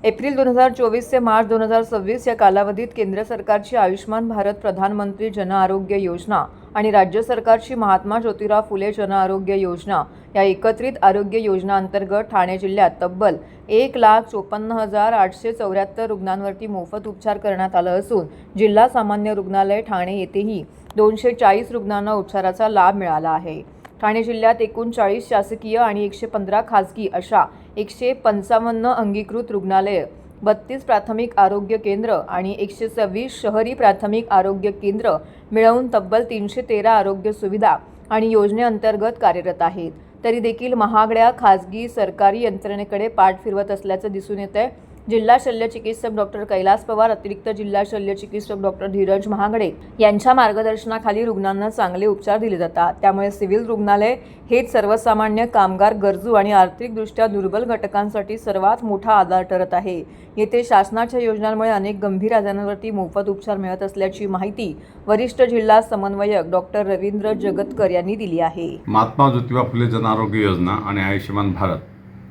April 2024 ते मार्च 2026 या कालावधीत केंद्र सरकारची आयुष्मान भारत प्रधानमंत्री जन आरोग्य योजना आणि राज्य सरकारची महात्मा ज्योतिराव फुले जन आरोग्य योजना या एकत्रित आरोग्य योजना अंतर्गत ठाणे जिल्ह्यात तब्बल 1,54,874 रुग्णांवरती मोफत उपचार करण्यात आला असून जिल्हा सामान्य रुग्णालय ठाणे येथेही 240 रुग्णांना उपचाराचा लाभ मिळाला आहे। ठाणे जिल्ह्यात एकूण 40 शासकीय आणि 115 खासगी अशा 155 अंगीकृत रुग्णालये, 32 प्राथमिक आरोग्य केंद्र आणि 126 शहरी प्राथमिक आरोग्य केंद्र मिळवून तब्बल 313 आरोग्य सुविधा आणि योजनेअंतर्गत कार्यरत आहेत। तरी देखील महागड्या खासगी सरकारी यंत्रणेकडे पाठ फिरवत असल्याचं दिसून येतंय। जिल्हा शल्यचिकित्सक डॉक्टर कैलास पवार, अतिरिक्त जिल्हा शल्यचिकित्सक डॉक्टर धीरज महागडे यांच्या मार्गदर्शनाखाली रुग्णांना चांगले उपचार दिले जातात। त्यामुळे सिव्हिल रुग्णालय हेच सर्वसामान्य कामगार, गरजू आणि आर्थिकदृष्ट्या दुर्बल घटकांसाठी सर्वात मोठा आधार ठरत आहे। येथे शासनाच्या योजनांमुळे अनेक गंभीर आजारांवरती मोफत उपचार मिळत असल्याची माहिती वरिष्ठ जिल्हा समन्वयक डॉक्टर रवींद्र जगतकर यांनी दिली आहे। महात्मा ज्योतिबा फुले जन आरोग्य योजना आणि आयुष्यमान भारत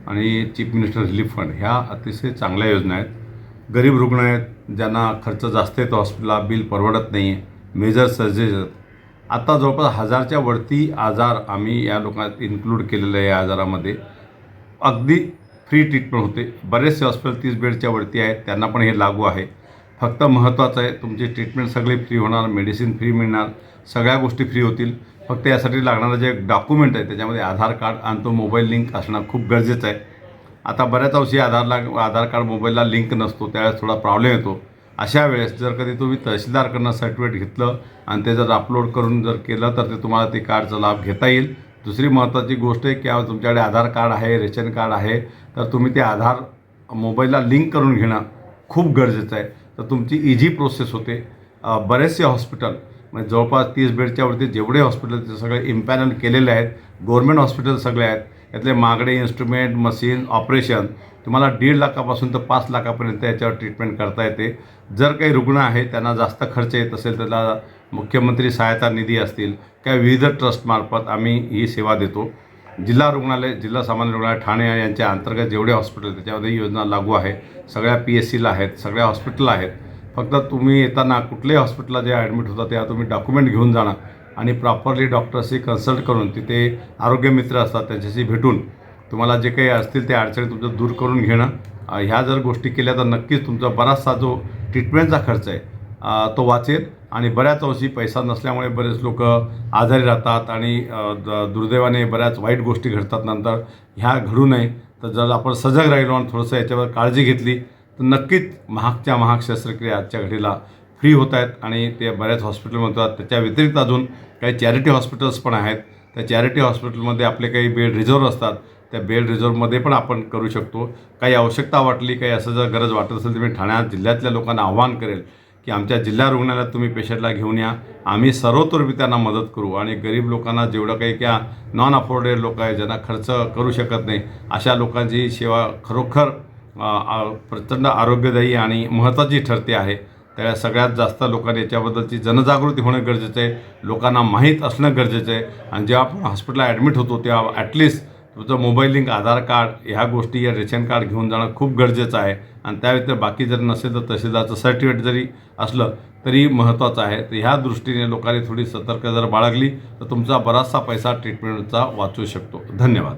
आणि चीफ मिनिस्टर रिलीफ फंड ह्या अतिशय चांगल्या योजना आहेत। गरीब रुग्ण आहेत, ज्यांना खर्च जास्त येतो, हॉस्पिटलला बिल परवडत नाही आहे, मेजर सर्जरीज आहेत। आता जवळपास 1000च्या वरती आजार आम्ही या लोकांना इन्क्लूड केलेले आहे। या आजारामध्ये अगदी फ्री ट्रीटमेंट होते। बरेचसे हॉस्पिटल 30 बेडच्या वरती आहेत, त्यांना पण हे लागू आहे। फक्त महत्त्वाचं आहे, तुमची ट्रीटमेंट सगळी फ्री होणार, मेडिसिन फ्री मिळणार, सगळ्या गोष्टी फ्री होतील। फक्त यासाठी लागणारं जे डॉक्युमेंट आहे त्याच्यामध्ये आधार कार्ड आणि तो मोबाईल लिंक असणं खूप गरजेचं आहे। आता बऱ्याच अंशी आधार कार्ड मोबाईलला लिंक नसतो, त्यावेळेस थोडा प्रॉब्लेम येतो। अशा वेळेस जर कधी तुम्ही तहसीलदारकडनं सर्टिफिकेट घेतलं आणि ते जर अपलोड करून जर केलं तर ते तुम्हाला ते कार्डचा लाभ घेता येईल। दुसरी महत्त्वाची गोष्ट आहे की तुमच्याकडे आधार कार्ड आहे, रेशन कार्ड आहे, तर तुम्ही ते आधार मोबाईलला लिंक करून घेणं खूप गरजेचं आहे, तर तुमची इझी प्रोसेस होते। बरेचसे हॉस्पिटल म्हणजे जवळपास 30 बेडच्या वरती जेवढे हॉस्पिटल ते सगळे इम्पॅनल केलेले आहेत, गव्हर्नमेंट हॉस्पिटल सगळे आहेत। यातले महागडे इन्स्ट्रुमेंट, मशीन, ऑपरेशन तुम्हाला 1.5 लाखापासून तर 5 लाखापर्यंत याच्यावर ट्रीटमेंट करता येते। जर काही रुग्ण आहे त्यांना जास्त खर्च येत असेल तर त्याला मुख्यमंत्री सहायता निधी असतील किंवा विविध ट्रस्टमार्फत आम्ही ही सेवा देतो। जिल्हा रुग्णालय, जिल्हा सामान्य रुग्णालय ठाणे यांच्या अंतर्गत जेवढे हॉस्पिटल त्याच्यामध्ये योजना लागू आहे। सगळ्या PSCला आहेत, सगळ्या हॉस्पिटलला आहेत। फक्त तुम्ही येताना कुठल्याही हॉस्पिटलला जे ॲडमिट होता तेव्हा तुम्ही डॉक्युमेंट घेऊन जाणं आणि प्रॉपरली डॉक्टरशी कन्सल्ट करून तिथे आरोग्य मित्र असतात त्यांच्याशी भेटून तुम्हाला जे काही असतील ते अडचणी तुमचं दूर करून घेणं, ह्या जर गोष्टी केल्या तर नक्कीच तुमचा बराचसा जो ट्रीटमेंटचा खर्च आहे तो वाचेल। आणि बऱ्याच अंशी पैसा नसल्यामुळे बरेच लोक आजारी राहतात आणि दुर्दैवाने बऱ्याच वाईट गोष्टी घडतात। नंतर ह्या घडू नये तर जर आपण सजग राहिलो आणि थोडंसं याच्यावर काळजी घेतली तर नक्कीच महागच्या महाग शस्त्रक्रिया आजच्या घडीला फ्री होत आहेत आणि ते बऱ्याच हॉस्पिटलमध्ये होतात। त्याच्या व्यतिरिक्त अजून काही चॅरिटी हॉस्पिटल्स पण आहेत। त्या चॅरिटी हॉस्पिटलमध्ये आपले काही बेड रिझर्व असतात, त्या बेड रिझर्वमध्ये पण आपण करू शकतो। काही आवश्यकता वाटली, काही असं जर गरज वाटत असेल तर मी ठाणे जिल्ह्यातल्या लोकांना आवाहन करेल की आमच्या जिल्हा रुग्णालयात तुम्ही पेशंटला घेऊन या, आम्ही सर्वतोपरी त्यांना मदत करू। आणि गरीब लोकांना जेवढं काही किंवा नॉन अफोर्डेड लोक आहेत, ज्यांना खर्च करू शकत नाही, अशा लोकांची सेवा खरोखर प्रचंड आरोग्यदायी आणि महत्त्वाची ठरते आहे। त्या सगळ्यात जास्त लोकांनी याच्याबद्दलची जनजागृती होणं गरजेचं आहे, लोकांना माहीत असणं गरजेचं आहे। आणि जेव्हा आपण हॉस्पिटलला ॲडमिट होतो तेव्हा ॲटलिस्ट तुमचं मोबाईल लिंक, आधार कार्ड, ह्या गोष्टी या रेशन कार्ड घेऊन जाणं खूप गरजेचं आहे। आणि त्या व्यतिरिक्त बाकी जर नसेल तर तहसीलदारचं सर्टिफिकेट जरी असलं तरी महत्त्वाचं आहे। तर ह्या दृष्टीने लोकांनी थोडी सतर्क जर बाळगली तर तुमचा बराचसा पैसा ट्रीटमेंटचा वाचू शकतो। धन्यवाद।